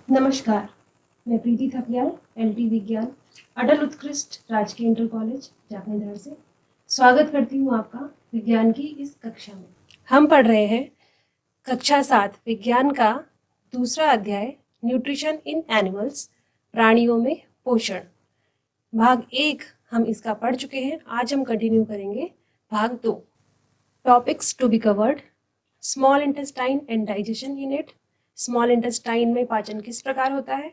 नमस्कार, मैं प्रीति थपलियाल, एलटी विज्ञान, अटल उत्कृष्ट राजकीय इंटर कॉलेज जाखणीधार से स्वागत करती हूँ आपका विज्ञान की इस कक्षा में। हम पढ़ रहे हैं कक्षा 7 विज्ञान का दूसरा अध्याय न्यूट्रिशन इन एनिमल्स, प्राणियों में पोषण। भाग 1 हम इसका पढ़ चुके हैं। आज हम कंटिन्यू करेंगे भाग 2। Topics to be covered: small intestine and digestion unit. Small intestine में पाचन किस प्रकार होता है,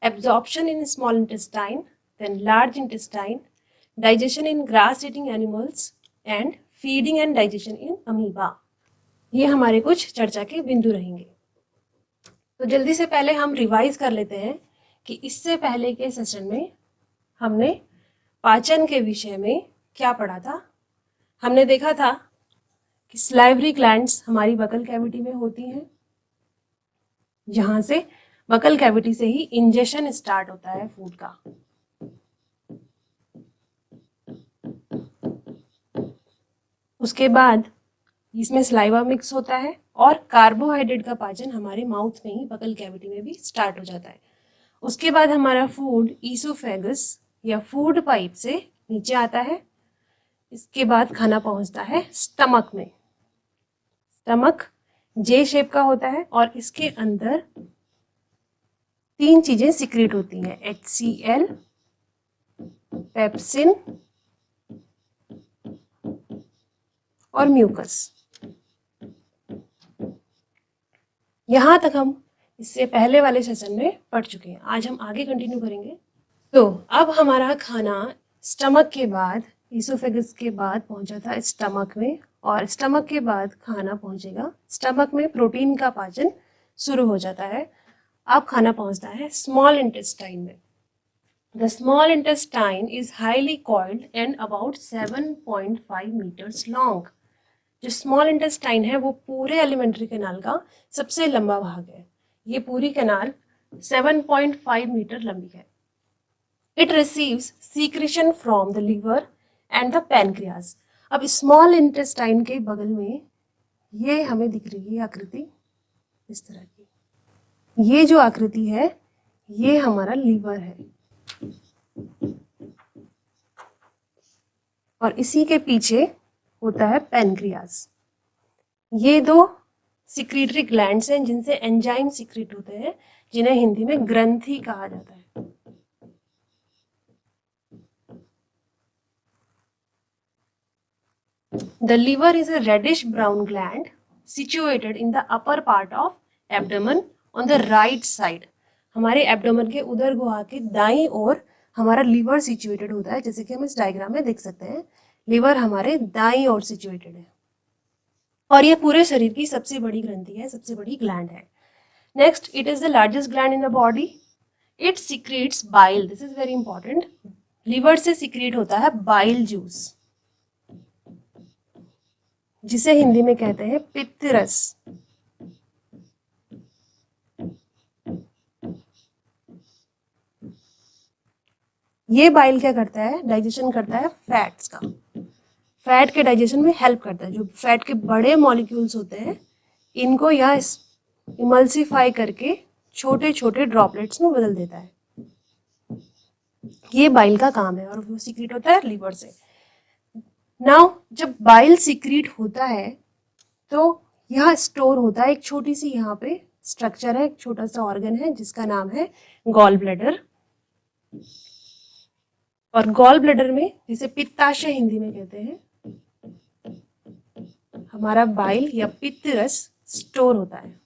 absorption in small intestine, then large intestine, digestion in grass eating animals and feeding and digestion in amoeba. ये हमारे कुछ चर्चा के बिंदु रहेंगे। तो जल्दी से पहले हम रिवाइज कर लेते हैं कि इससे पहले के सेशन में हमने पाचन के विषय में क्या पढ़ा था। हमने देखा था कि सलाइवरी ग्लैंड्स हमारी बकल कैविटी में होती हैं, जहां से बकल कैविटी से ही इंजेशन स्टार्ट होता है फूड का। उसके बाद इसमें सलाइवा मिक्स होता है और कार्बोहाइड्रेट का पाचन हमारे माउथ में ही बकल कैविटी में भी स्टार्ट हो जाता है। उसके बाद हमारा फूड ईसोफेगस या फूड पाइप से नीचे आता है। इसके बाद खाना पहुंचता है स्टमक में। स्टमक जे शेप का होता है और इसके अंदर 3 चीजें सिक्रेट होती हैं: HCl, पेप्सिन और म्यूकस। यहां तक हम इससे पहले वाले सेशन में पढ़ चुके हैं। आज हम आगे कंटिन्यू करेंगे। तो अब हमारा खाना स्टमक के बाद, ईसोफेगस के बाद पहुंचा था स्टमक में, और स्टमक के बाद खाना पहुंचेगा स्टमक में। प्रोटीन का पाचन शुरू हो जाता है। अब खाना पहुंचता है स्मॉल इंटेस्टाइन में। The small intestine is highly coiled and about 7.5 metres long. जो स्मॉल इंटेस्टाइन है वो पूरे एलिमेंट्री कैनाल का सबसे लंबा भाग है। ये पूरी कैनाल 7.5 मीटर लंबी है। It receives secretion from the liver and the pancreas. अब स्मॉल इंटेस्टाइन के बगल में ये हमें दिख रही है आकृति इस तरह की। ये जो आकृति है ये हमारा लीवर है और इसी के पीछे होता है पैनक्रियास। ये 2 सिक्रीटरी ग्लैंड्स हैं जिनसे एंजाइम सिक्रीट होते हैं, जिन्हें हिंदी में ग्रंथि कहा जाता है। The liver is a reddish brown gland situated in the upper part of abdomen on the right side. हमारे एब्डोमेन के उदर गुहा के दाईं ओर हमारा लीवर सिचुएटेड होता है, जैसे कि हम इस डायग्राम में देख सकते हैं। लीवर हमारे दाईं ओर सिचुएटेड है और ये पूरे शरीर की सबसे बड़ी ग्रंथि है, सबसे बड़ी ग्लैंड है। Next, it is the largest gland in the body. It secretes bile. This is very important. Liver से सिक्रीट होता है बाइल जूस, जिसे हिंदी में कहते हैं पित्त रस। ये बाइल क्या करता है? डाइजेशन करता है फैट्स का। फैट के डाइजेशन में हेल्प करता है। जो फैट के बड़े मॉलिक्यूल्स होते हैं इनको यह इमल्सिफाई करके छोटे छोटे ड्रॉपलेट्स में बदल देता है। ये बाइल का काम है और वो सीक्रेट होता है लीवर से। नाउ जब बाइल सीक्रेट होता है तो यह स्टोर होता है। एक छोटी सी यहाँ पे स्ट्रक्चर है, एक छोटा सा ऑर्गन है जिसका नाम है गॉल ब्लैडर। और गॉल ब्लैडर में, जिसे पित्ताशय हिंदी में कहते हैं, हमारा बाइल या पित्त रस स्टोर होता है।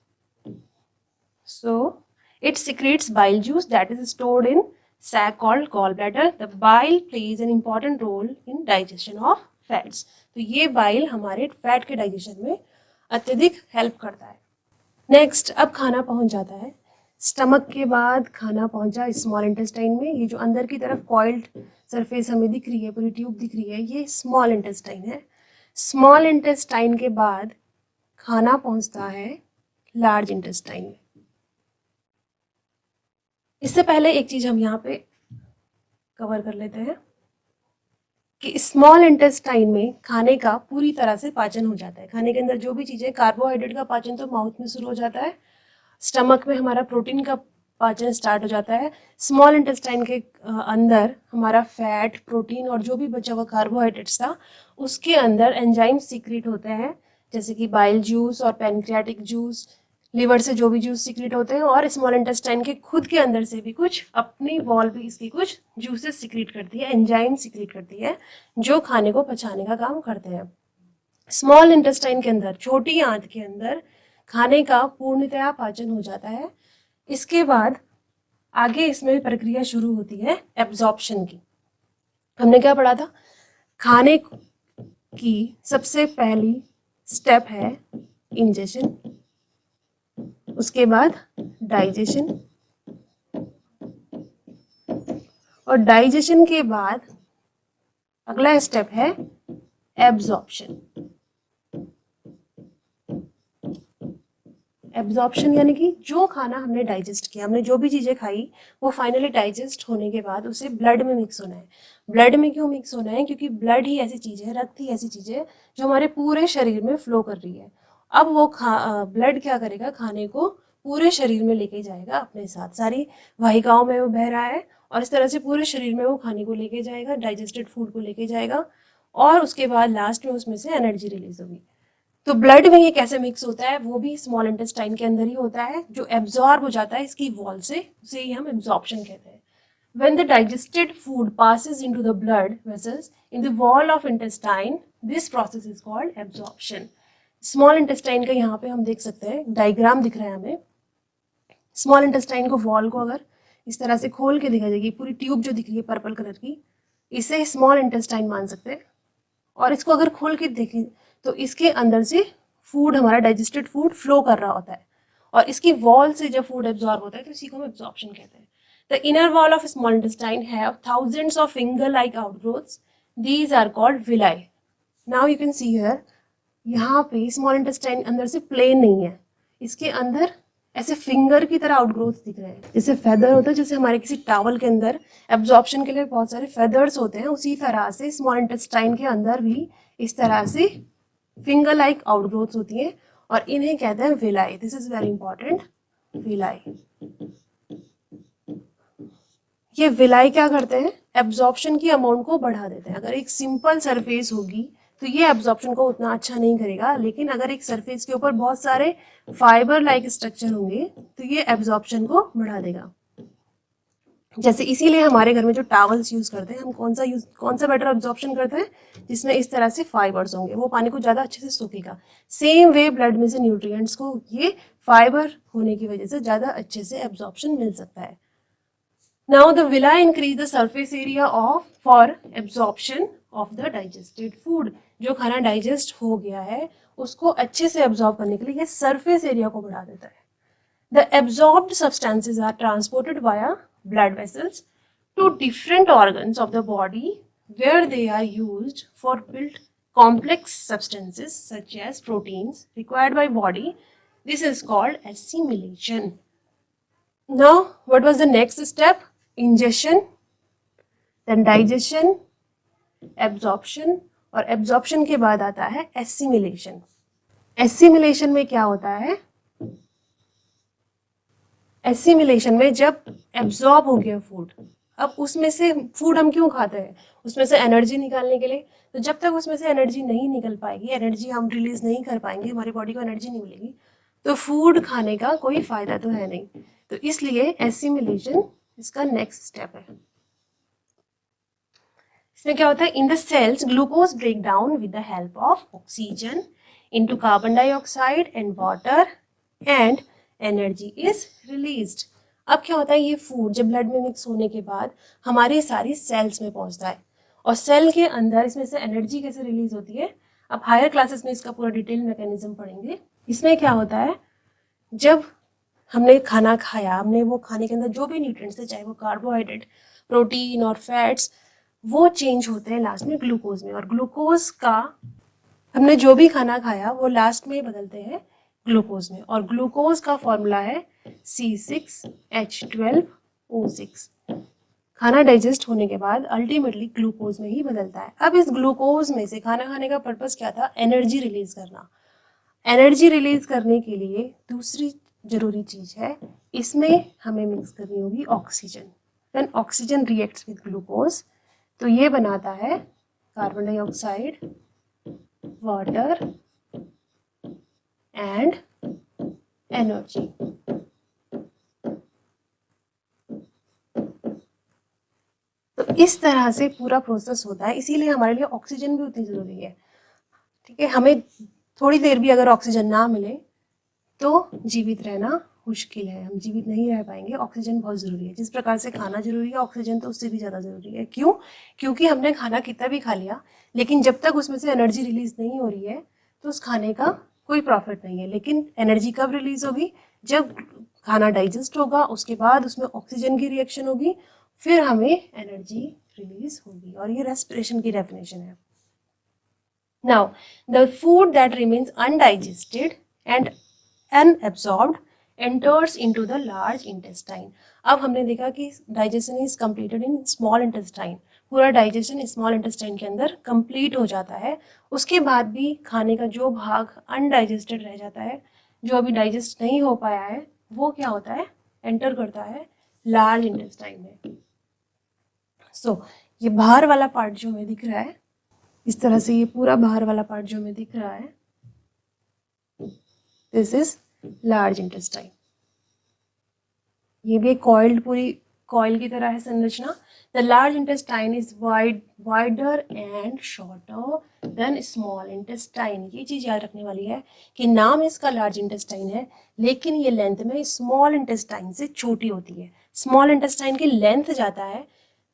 So it secretes bile juice that is stored in sac called gallbladder. The bile plays an important role in digestion of fats. तो ये बाइल हमारे फैट के डाइजेशन में अत्यधिक हेल्प करता है। नेक्स्ट, अब खाना पहुंच जाता है स्टमक के बाद। खाना पहुंचा स्मॉल इंटेस्टाइन में। ये जो अंदर की तरफ कॉइल्ड सरफेस हमें दिख रही है, पूरी ट्यूब दिख रही है, ये स्मॉल इंटेस्टाइन है। स्मॉल इंटेस्टाइन के बाद खाना पहुंचता है लार्ज इंटेस्टाइन में। इससे पहले एक चीज हम यहाँ पे कवर कर लेते हैं कि स्मॉल इंटेस्टाइन में खाने का पूरी तरह से पाचन हो जाता है। खाने के अंदर जो भी चीजें, कार्बोहाइड्रेट का पाचन तो माउथ में शुरू हो जाता है। स्टमक में हमारा प्रोटीन का पाचन स्टार्ट हो जाता है। स्मॉल इंटेस्टाइन के अंदर हमारा फैट, प्रोटीन और जो भी बचा हुआ कार्बोहाइड्रेट्स था उसके अंदर एंजाइम सीक्रेट होते हैं, जैसे कि बाइल जूस और पैनक्रियाटिक जूस, लिवर से जो भी जूस सीक्रेट होते हैं, और स्मॉल इंटेस्टाइन के खुद के अंदर से भी कुछ अपनी वॉल भी इसकी कुछ जूसेस सीक्रेट करती है, एंजाइम सीक्रेट करती है जो खाने को पचाने का काम करते हैं। स्मॉल इंटेस्टाइन के अंदर, छोटी आंत के अंदर खाने का पूर्णतया पाचन हो जाता है। इसके बाद आगे इसमें प्रक्रिया शुरू होती है एब्जॉर्प्शन की। हमने क्या पढ़ा था? खाने की सबसे पहली स्टेप है इंजेशन, उसके बाद डाइजेशन, और डाइजेशन के बाद अगला स्टेप है एब्जॉर्प्शन। एब्जॉर्प्शन यानी कि जो खाना हमने डाइजेस्ट किया, हमने जो भी चीजें खाई, वो फाइनली डाइजेस्ट होने के बाद उसे ब्लड में मिक्स होना है। ब्लड में क्यों मिक्स होना है? क्योंकि ब्लड ही ऐसी चीज है, रक्त ही ऐसी चीज है जो हमारे पूरे शरीर में फ्लो कर रही है। अब वो ब्लड क्या करेगा? खाने को पूरे शरीर में लेके जाएगा अपने साथ, सारी वाहिकाओं में वो बह रहा है और इस तरह से पूरे शरीर में वो खाने को लेके जाएगा, डाइजेस्टेड फूड को लेके जाएगा, और उसके बाद लास्ट में उसमें से एनर्जी रिलीज होगी। तो ब्लड में ये कैसे मिक्स होता है? वो भी स्मॉल इंटेस्टाइन के अंदर ही होता है, जो एब्जॉर्ब हो जाता है इसकी वॉल से, उसे ही हम एब्जॉर्प्शन कहते हैं। When the digested food passes into the blood vessels in the wall of intestine, this process is called absorption. Small intestine का यहाँ पे हम देख सकते हैं, डायग्राम दिख रहा है हमें। स्मॉल इंटेस्टाइन को, वॉल को अगर इस तरह से खोल के दिखा जाएगी, पूरी ट्यूब जो दिख रही है पर्पल कलर की, इसे स्मॉल इंटेस्टाइन मान सकते हैं। और इसको अगर खोल के देखें तो इसके अंदर से फूड, हमारा डाइजेस्टेड फूड फ्लो कर रहा होता है, और इसकी वॉल से जब फूड एब्जॉर्ब होता है तो इसी को हम एब्जॉर्प्शन कहते हैं। The inner wall of small intestine have thousands of finger-like outgrowths. These are called villi. Now you can see here, यहाँ पे स्मॉल इंटेस्टाइन अंदर से प्लेन नहीं है, इसके अंदर ऐसे फिंगर की तरह आउटग्रोथ दिख रहे हैं, जैसे फेदर होता है, जैसे हमारे किसी टावल के अंदर एब्जॉर्प्शन के लिए बहुत सारे फेदर्स होते हैं, उसी तरह से स्मॉल इंटेस्टाइन के अंदर भी इस तरह से फिंगर लाइक आउटग्रोथ होती है, और इन्हें कहते हैं villi. This is very important, villi. ये विलाई क्या करते हैं? एब्जॉर्प्शन की अमाउंट को बढ़ा देते हैं। अगर एक सिंपल सरफेस होगी तो ये एब्जॉर्प्शन को उतना अच्छा नहीं करेगा, लेकिन अगर एक सरफेस के ऊपर बहुत सारे फाइबर लाइक स्ट्रक्चर होंगे तो ये एब्जॉर्प्शन को बढ़ा देगा। जैसे इसीलिए हमारे घर में जो टावल्स यूज करते हैं, हम कौन सा बेटर एब्जॉर्प्शन करते हैं? जिसमें इस तरह से फाइबर्स होंगे, वो पानी को ज्यादा अच्छे से सोखेगा। सेम वे ब्लड में से न्यूट्रिएंट्स को ये फाइबर होने की वजह से ज्यादा अच्छे से एब्जॉर्प्शन मिल सकता है। Now the villi increase the surface area for absorption of the digested food. जो खाना डाइजेस्ट हो गया है उसको अच्छे से एब्जॉर्ब करने के लिए ये सरफेस एरिया को बढ़ा देता है। The absorbed substances are transported via blood vessels to different organs of the body where they are used for build complex substances such as proteins required by body. This is called assimilation. Now, what was the next step? Ingestion, then digestion, absorption, और absorption के बाद आता है assimilation. Assimilation में क्या होता है? Assimilation में जब absorb हो गया फूड, अब उसमें से फूड हम क्यों खाते हैं? उसमें से एनर्जी निकालने के लिए। तो जब तक उसमें से एनर्जी नहीं निकल पाएगी, एनर्जी हम रिलीज नहीं कर पाएंगे, हमारी बॉडी को एनर्जी नहीं मिलेगी, तो फूड खाने का कोई फायदा तो है नहीं। तो इसलिए एसिमिलेशन इसका नेक्स्ट स्टेप है। इसमें क्या होता है? In the cells glucose break down with the help of oxygen into carbon dioxide and water and energy is released. अब क्या होता है? ये फूड जब ब्लड में मिक्स होने के बाद हमारी सारी सेल्स में पहुंचता है, और सेल के अंदर इसमें से एनर्जी कैसे रिलीज होती है, अब हायर क्लासेस में इसका पूरा डिटेल मैकेनिज्म पढ़ेंगे। इसमें क्या होता है? जब हमने खाना खाया, हमने वो खाने के अंदर जो भी न्यूट्रिएंट्स थे, चाहे वो कार्बोहाइड्रेट, प्रोटीन और फैट्स, वो चेंज होते हैं लास्ट में ग्लूकोज में, और ग्लूकोज का, हमने जो भी खाना खाया वो लास्ट में बदलते हैं ग्लूकोज में, और ग्लूकोज का फॉर्मूला है C6H12O6। खाना डाइजेस्ट होने के बाद अल्टीमेटली ग्लूकोज में ही बदलता है। अब इस ग्लूकोज में से खाना खाने का पर्पस क्या था? एनर्जी रिलीज करना। एनर्जी रिलीज करने के लिए दूसरी जरूरी चीज है, इसमें हमें मिक्स करनी होगी oxygen. When oxygen reacts with glucose तो ये बनाता है carbon dioxide, water and energy. तो इस तरह से पूरा प्रोसेस होता है, इसीलिए हमारे लिए ऑक्सीजन भी उतनी जरूरी है। ठीक है, हमें थोड़ी देर भी अगर ऑक्सीजन ना मिले तो जीवित रहना मुश्किल है, हम जीवित नहीं रह पाएंगे। ऑक्सीजन बहुत ज़रूरी है। जिस प्रकार से खाना जरूरी है, ऑक्सीजन तो उससे भी ज़्यादा ज़रूरी है। क्यों? क्योंकि हमने खाना कितना भी खा लिया, लेकिन जब तक उसमें से एनर्जी रिलीज नहीं हो रही है तो उस खाने का कोई प्रॉफिट नहीं है। लेकिन एनर्जी कब रिलीज होगी? जब खाना डाइजेस्ट होगा, उसके बाद उसमें ऑक्सीजन की रिएक्शन होगी, फिर हमें एनर्जी रिलीज होगी। और ये रेस्पिरेशन की डेफिनेशन है। Now, the food that remains undigested and unabsorbed enters into the large intestine. अब हमने देखा कि digestion is completed in small intestine. पूरा डाइजेशन स्मॉल इंटेस्टाइन के अंदर कंप्लीट हो जाता है। उसके बाद भी खाने का जो भाग अनडाइजेस्टेड रह जाता है, जो अभी डाइजेस्ट नहीं हो पाया है, वो क्या होता है? एंटर करता है लार्ज इंटेस्टाइन में। सो ये बाहर वाला पार्ट जो हमें दिख रहा है, इस तरह से ये पूरा बाहर वाला पार्ट जो हमें दिख रहा है, दिस इज लार्ज इंटेस्टाइन। ये भी कॉइल्ड, पूरी कॉइल की तरह है संरचना। The large intestine is wider and shorter than small intestine. ये चीज याद रखने वाली है कि नाम इसका लार्ज इंटेस्टाइन है, लेकिन ये लेंथ में स्मॉल इंटेस्टाइन से छोटी होती है। स्मॉल इंटेस्टाइन की लेंथ ज्यादा है।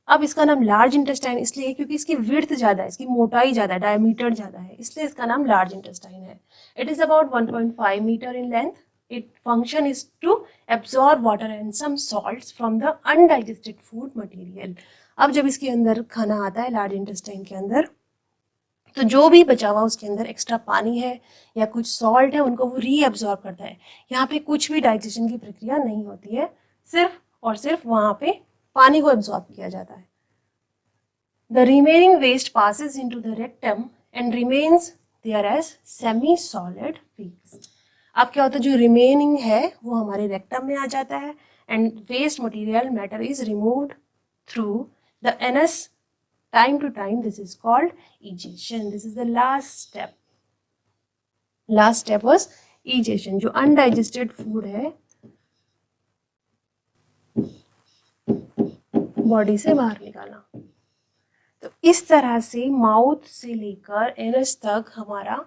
अब इसका नाम लार्ज इंटेस्टाइन इसलिए क्योंकि इसकी विड्थ ज्यादा है, इसकी मोटाई ज्यादा है, डायमीटर ज्यादा है, इसलिए इसका नाम लार्ज इंटेस्टाइन है। It is about 1.5 metre in length. Its function is to absorb water and some salts from the undigested food material. अब जब इसके अंदर खाना आता है लार्ज इंटेस्टाइन के अंदर, तो जो भी बचा हुआ उसके अंदर एक्स्ट्रा पानी है या कुछ सॉल्ट है, उनको वो रीअब्सॉर्ब करता है। यहाँ पे कुछ भी डाइजेशन की प्रक्रिया नहीं होती है, सिर्फ और सिर्फ वहां पे पानी को एब्सॉर्ब किया जाता है। The remaining waste passes into the rectum and remains there as semi solid waste. अब क्या होता है, जो रिमेनिंग है वो हमारे रेक्टम में आ जाता है and waste material matter is removed through the anus time to time. This is called egestion. This is the last step. Last step was egestion. जो undigested food है बॉडी से बाहर निकालना। तो इस तरह से माउथ से लेकर एनस तक हमारा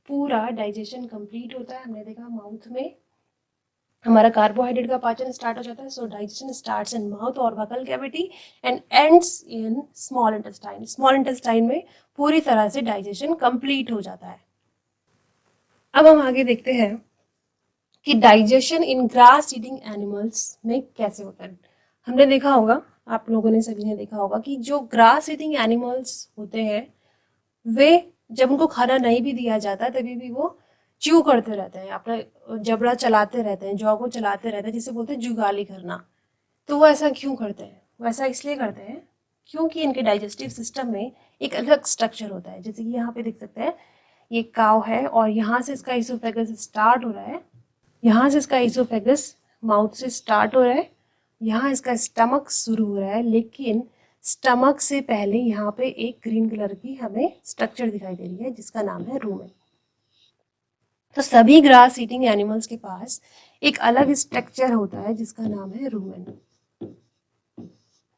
पूरा डाइजेशन कंप्लीट होता है। हमने देखा माउथ में हमारा कार्बोहाइड्रेट का पाचन स्टार्ट हो जाता है। So digestion starts in mouth और buccal cavity and ends in small intestine. Small intestine में पूरी तरह से डाइजेशन कंप्लीट हो जाता है। अब हम आगे देखते हैं कि digestion in grass eating animals में कैसे होता है। हमने देखा होगा, आप लोगों ने सभी ने देखा होगा कि जो ग्रास ईटिंग एनिमल्स होते हैं वे जब उनको खाना नहीं भी दिया जाता तभी भी वो च्यू करते रहते हैं, अपना जबड़ा चलाते रहते हैं, जॉ को चलाते रहते हैं, जिसे बोलते हैं जुगाली करना। तो वो ऐसा क्यों करते हैं? वो ऐसा इसलिए करते हैं क्योंकि इनके डाइजेस्टिव सिस्टम में एक अलग स्ट्रक्चर होता है। जैसे कि यहाँ पे देख सकते हैं, ये काव है और यहाँ से इसका इसोफेगस स्टार्ट हो रहा है, यहाँ से इसका इसोफेगस माउथ से स्टार्ट हो रहा है, यहाँ इसका स्टमक शुरू हो रहा है, लेकिन स्टमक से पहले यहाँ पे एक ग्रीन कलर की हमें स्ट्रक्चर दिखाई दे रही है जिसका नाम है रूमेन। तो सभी ग्रास ईटिंग एनिमल्स के पास एक अलग स्ट्रक्चर होता है जिसका नाम है रूमेन।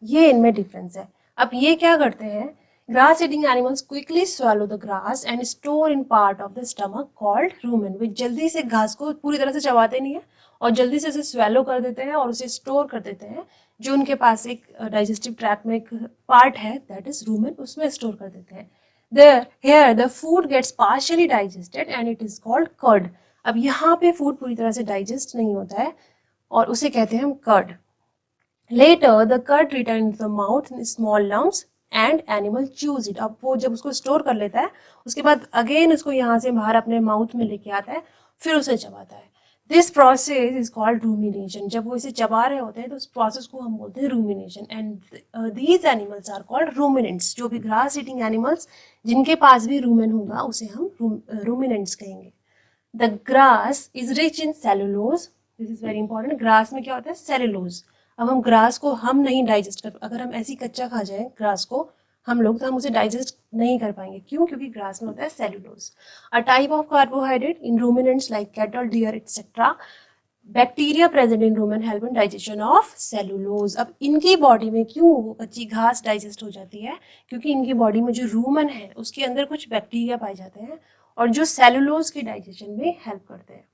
ये इनमें डिफरेंस है। अब ये क्या करते हैं, grass eating animals quickly swallow the grass and store in part of the stomach called rumen. वे जल्दी से घास को पूरी तरह से चबाते नहीं है और जल्दी से उसे swallow कर देते हैं और उसे स्टोर कर देते हैं। जो उनके पास एक डाइजेस्टिव ट्रैक्ट में एक पार्ट है दैट इज रूमेन, उसमें स्टोर कर देते हैं। Here the food gets partially digested and it is called curd. अब यहाँ पे फूड पूरी तरह से डाइजेस्ट नहीं होता है और उसे कहते हैं हम curd. Later the curd return into the mouth in small lumps and animal chews it. अब वो जब उसको स्टोर कर लेता है उसके बाद अगेन उसको यहाँ से बाहर अपने माउथ में लेके आता है, फिर उसे चबाता है। This process is called rumination. जब वो इसे चबा रहे होते हैं तो उस प्रोसेस को हम बोलते हैं rumination. And these animals are called ruminants. जो भी ग्रास ईटिंग एनिमल्स जिनके पास भी रूमेन होगा उसे हम रूमिनेंट्स कहेंगे। The grass is rich in cellulose this is very important. Grass में क्या होता है, सेलुलोज। अब हम ग्रास को हम नहीं डाइजेस्ट कर, अगर हम ऐसी कच्चा खा जाए ग्रास को हम लोग, तो हम उसे डाइजेस्ट नहीं कर पाएंगे। क्यों? क्योंकि ग्रास में होता है cellulose. A type of carbohydrate in ruminants like cattle, deer etcetera. Bacteria present in rumen help in digestion of cellulose. अब इनकी बॉडी में क्यों वो कच्ची घास डाइजेस्ट हो जाती है? क्योंकि इनकी बॉडी में जो रूमन है उसके अंदर कुछ बैक्टीरिया पाए जाते हैं और जो सेलुलोज के डाइजेशन में हेल्प करते हैं।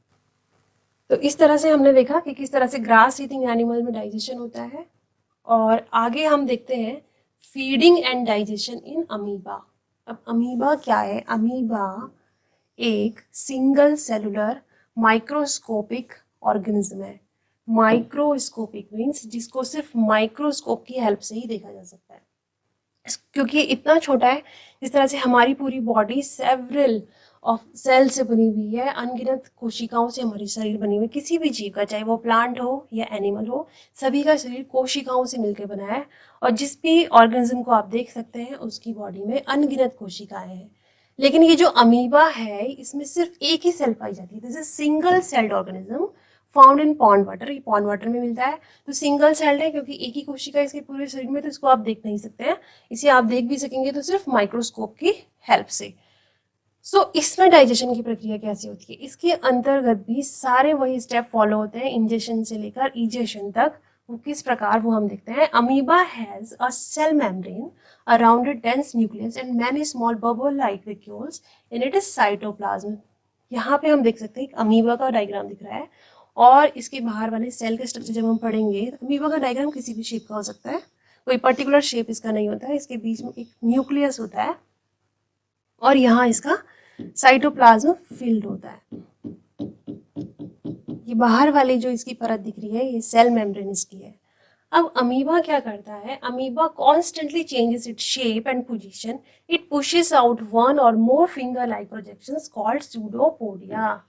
तो इस तरह से हमने देखा कि किस तरह से ग्रास ईटिंग एनिमल में डाइजेशन होता है। और आगे हम देखते हैं feeding and digestion in amoeba. अब अमीबा क्या है? अमीबा एक सिंगल सेलुलर माइक्रोस्कोपिक ऑर्गेनिज्म है। माइक्रोस्कोपिक मीन्स जिसको सिर्फ माइक्रोस्कोप की हेल्प से ही देखा जा सकता है, क्योंकि इतना छोटा है। जिस तरह से हमारी पूरी बॉडी सेवरल ऑफ सेल से बनी हुई है, अनगिनत कोशिकाओं से हमारी शरीर बनी हुई है। किसी भी जीव का, चाहे वो प्लांट हो या एनिमल हो, सभी का शरीर कोशिकाओं से मिलकर बना है। और जिस भी ऑर्गेनिज्म को आप देख सकते हैं उसकी बॉडी में अनगिनत कोशिकाएं हैं। लेकिन ये जो अमीबा है इसमें सिर्फ एक ही सेल पाई जाती है। This is single celled organism found in pond water. ये पॉन्ड वाटर में मिलता है। तो सिंगल सेल्ड है क्योंकि एक ही कोशिका इसके पूरे शरीर में, तो इसको आप देख नहीं सकते हैं। इसे आप देख भी सकेंगे तो सिर्फ माइक्रोस्कोप की हेल्प से। इसमें डाइजेशन की प्रक्रिया कैसी होती है? इसके अंतर्गत भी सारे वही स्टेप फॉलो होते हैं, इंजेशन से लेकर इजेशन तक। वो किस प्रकार, वो हम देखते हैं। Amoeba has a cell membrane around it dense nucleus and many small bubble like vacuoles in it is cytoplasm. यहाँ पे हम देख सकते हैं अमीबा का डायग्राम दिख रहा है और इसके बाहर वाले सेल का स्ट्रक्चर जब हम पढ़ेंगे, अमीबा का डायग्राम किसी भी शेप का हो सकता है, कोई पर्टिकुलर शेप इसका नहीं होता है। इसके बीच में एक न्यूक्लियस होता है और यहाँ इसका साइटोप्लाज्म फिल्ड होता है। ये बाहर वाली जो इसकी परत दिख रही है ये सेल मेम्ब्रेन इसकी है। अब अमीबा क्या करता है? Amoeba constantly changes its shape and position. It pushes out one और more finger like projections called pseudopodia.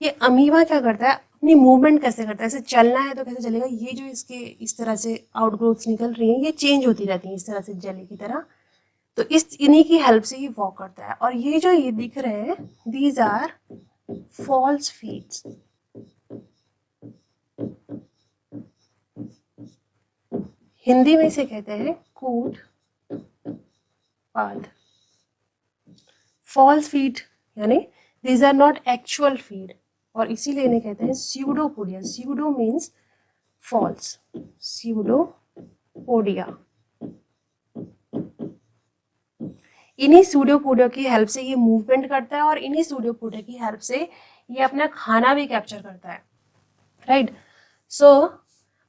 ये अमीबा क्या करता है? अपनी मूवमेंट कैसे करता है? ऐसे चलना है तो कैसे चलेगा? ये जो इसके इस तरह से आउटग्रोथ्स निकल रही हैं ये चेंज होती रहती हैं इस तरह से जेली की तरह। तो इन्हीं की हेल्प से ये वॉक करता है। और ये जो ये दिख रहे हैं these are false feets. Hindi में इसे कहते हैं कूट पाद। फॉल्स फीट यानी these are not actual feed और इसीलिए इन्हें कहते हैं pseudopodia. Pseudo means false, pseudopodia. इन्हीं सूडोपोडिया की हेल्प से ये मूवमेंट करता है और इन्हीं सूडोपोडिया की हेल्प से ये अपना खाना भी कैप्चर करता है, right. So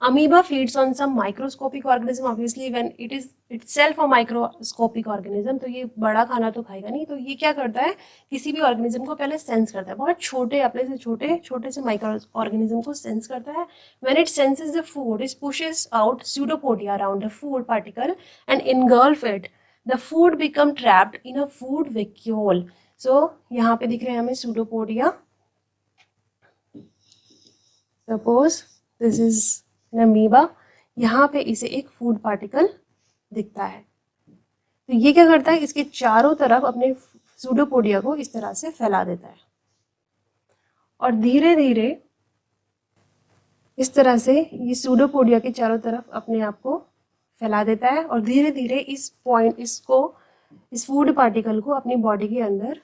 amoeba feeds on some microscopic organism obviously when it is itself a microscopic organism. तो ये बड़ा खाना तो खाएगा नहीं, तो ये क्या करता है? किसी भी ऑर्गेनिज्म को पहले सेंस करता है। बहुत छोटे, अपने से छोटे छोटे से माइक्रो ऑर्गेनिज्म को सेंस करता है। When it senses the food it pushes out pseudopodia around the food particle and engulf it. The food become trapped in a food vacuole. So यहाँ पे दिख रहे हैं हमें pseudopodia. Suppose this is an amoeba. यहाँ पे इसे एक फूड पार्टिकल दिखता है तो ये क्या करता है? इसके चारों तरफ अपने सूडोपोडिया को इस तरह से फैला देता है और धीरे धीरे इस तरह से ये सूडोपोडिया के चारों तरफ अपने आप को फैला देता है और धीरे धीरे इस फूड पार्टिकल को अपनी बॉडी के अंदर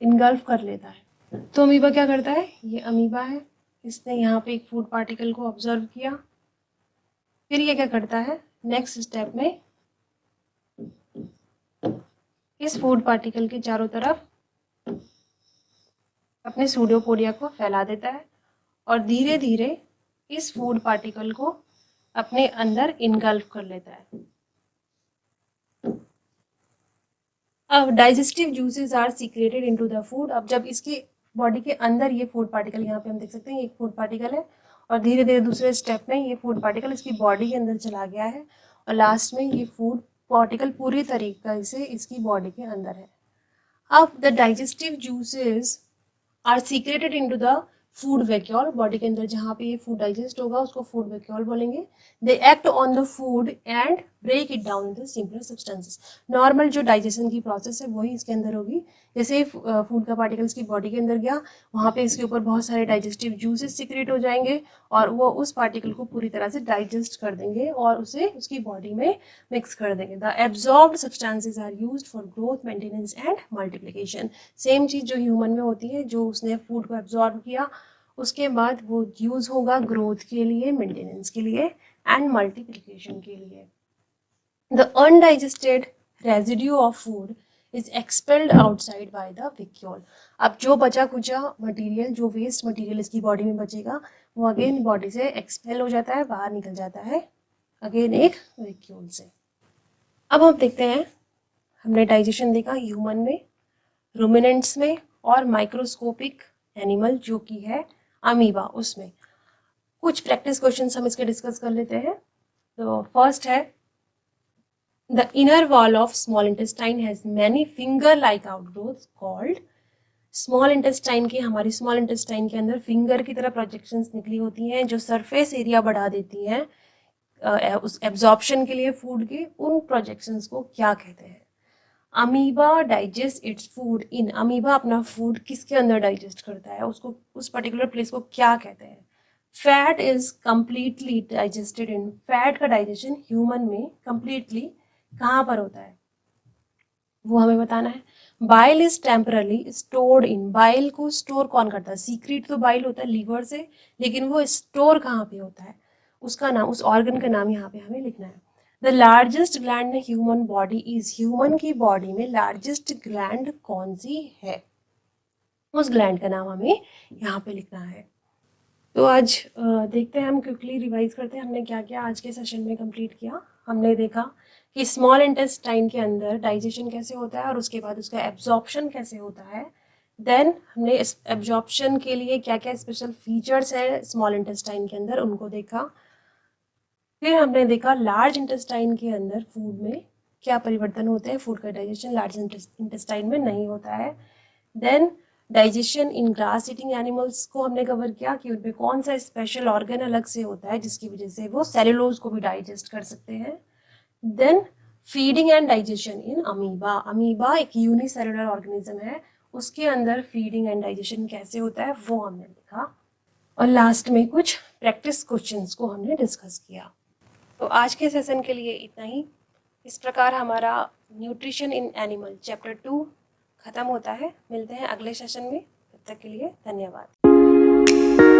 इनगल्फ कर लेता है। तो अमीबा क्या करता है? ये अमीबा है, इसने यहाँ पे एक फूड पार्टिकल को ऑब्जर्व किया। फिर ये क्या करता है? नेक्स्ट स्टेप में इस फूड पार्टिकल के चारों तरफ अपने सूडोपोडिया को फैला देता है और धीरे धीरे इस फूड पार्टिकल को अपने अंदर इनगल्फ कर लेता है। अब digestive juices are secreted into the food. अब जब इसके बॉडी के अंदर ये फूड पार्टिकल, यहाँ पे हम देख सकते हैं एक फूड पार्टिकल है और धीरे धीरे दूसरे स्टेप में ये फूड पार्टिकल इसकी बॉडी के अंदर चला गया है और लास्ट में ये फूड पार्टिकल पूरी तरीके से इसकी बॉडी के अंदर है। अब the digestive juices are secreted into the food vacuole. Body के अंदर जहाँ पे ये फूड डाइजेस्ट होगा उसको फूड वैक्यूल बोलेंगे। They act on the food and break it down into simpler substances. Normal जो डाइजेशन की प्रोसेस है वही इसके अंदर होगी। जैसे फूड का पार्टिकल इसकी बॉडी के अंदर गया, वहाँ पे इसके ऊपर बहुत सारे डाइजेस्टिव जूसेस सिक्रेट हो जाएंगे और वो उस पार्टिकल को पूरी तरह से डाइजेस्ट कर देंगे और उसे उसकी बॉडी में मिक्स कर देंगे। The absorbed substances are used for growth, maintenance and multiplication. Same चीज़ जो ह्यूमन में होती है, जो उसने फूड को एब्जॉर्ब किया उसके बाद वो यूज होगा ग्रोथ के लिए, मेंटेनेंस के लिए एंड मल्टीप्लिकेशन के लिए। The undigested residue of food is expelled outside by the विक्यूल। अब जो बचा कुचा मटेरियल, जो वेस्ट मटेरियल इसकी बॉडी में बचेगा, वो अगेन बॉडी से एक्सपेल हो जाता है, बाहर निकल जाता है अगेन एक विक्यूल से। अब हम देखते हैं, हमने डाइजेशन देखा ह्यूमन में, रूमिनेंट्स में और माइक्रोस्कोपिक एनिमल जो कि है अमीबा, उसमें। कुछ प्रैक्टिस क्वेश्चंस हम इसके डिस्कस कर लेते हैं। तो फर्स्ट है, the inner wall of small intestine has many finger like outgrowth called. Small intestine के, हमारी स्मॉल इंटेस्टाइन के अंदर फिंगर की तरह प्रोजेक्शंस निकली होती हैं जो सरफेस एरिया बढ़ा देती हैं उस एब्जॉर्प्शन के लिए फूड के। उन प्रोजेक्शंस को क्या कहते हैं? Amoeba digest its food in. Amoeba अपना फूड किसके अंदर डाइजेस्ट करता है, उसको, उस पर्टिकुलर प्लेस को क्या कहते हैं? Fat is completely digested in. Fat का डाइजेशन ह्यूमन में कंप्लीटली कहाँ पर होता है वो हमें बताना है। Bile is temporarily stored in. Bile को स्टोर कौन करता है? सीक्रेट तो बाइल होता है लीवर से, लेकिन वो स्टोर कहाँ पे होता है, उसका नाम, उस ऑर्गन का नाम यहाँ पे हमें लिखना है। The largest gland in human body is. Human की बॉडी में लार्जेस्ट ग्लैंड कौन सी है, उस ग्लैंड का नाम हमें यहाँ पे लिखना है। तो आज देखते हैं, हम क्विकली रिवाइज करते हैं हमने क्या क्या आज के सेशन में कंप्लीट किया। हमने देखा कि स्मॉल इंटेस्टाइन के अंदर डाइजेशन कैसे होता है और उसके बाद उसका एब्जॉर्प्शन कैसे होता है। देन हमने इस एब्जॉर्प्शन के लिए क्या क्या स्पेशल फीचर्स हैं स्मॉल इंटेस्टाइन के अंदर, उनको देखा। फिर हमने देखा लार्ज इंटेस्टाइन के अंदर फूड में क्या परिवर्तन होते हैं, फूड का डाइजेशन लार्ज इंटेस्टाइन में नहीं होता है। Then digestion in grass eating animals को हमने कवर किया कि उनमें कौन सा स्पेशल ऑर्गन अलग से होता है जिसकी वजह से वो सेलुलोज को भी डाइजेस्ट कर सकते हैं। Then feeding and digestion in amoeba. Amoeba एक यूनिसेलुलर ऑर्गेनिज्म है, उसके अंदर फीडिंग एंड डाइजेशन कैसे होता है वो हमने देखा। और लास्ट में कुछ प्रैक्टिस क्वेश्चंस को हमने डिस्कस किया। तो आज के सेशन के लिए इतना ही। इस प्रकार हमारा न्यूट्रिशन इन एनिमल चैप्टर 2 खत्म होता है। मिलते हैं अगले सेशन में, तब तक के लिए धन्यवाद।